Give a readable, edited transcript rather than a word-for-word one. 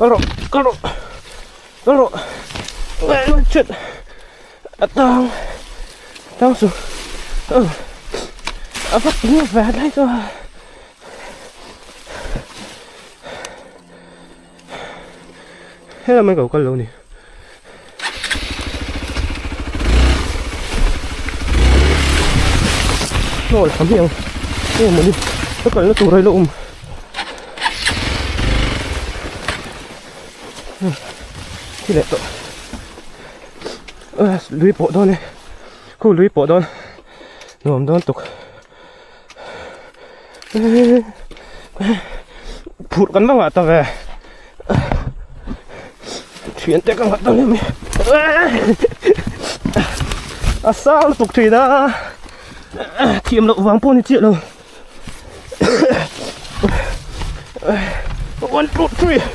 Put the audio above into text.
Có độ. Chết. Tao xuống. Bắt tiếng về đây cơ. Thế là mình có con lâu này. Rồi thấm miệng. Thế mà đi. Tất cả nó tù đây lộn. Thì đẹp tội. Lưới bộ đó này. Khu lưới bộ đó. Nồm đó tục. Phụt cắn vào mặt ta về. Chuyển tới các mặt tao lên mày. Sao nó tục thủy đó. Thiểm lộ vàng pôn thì chuyện đâu. 1, 2, 3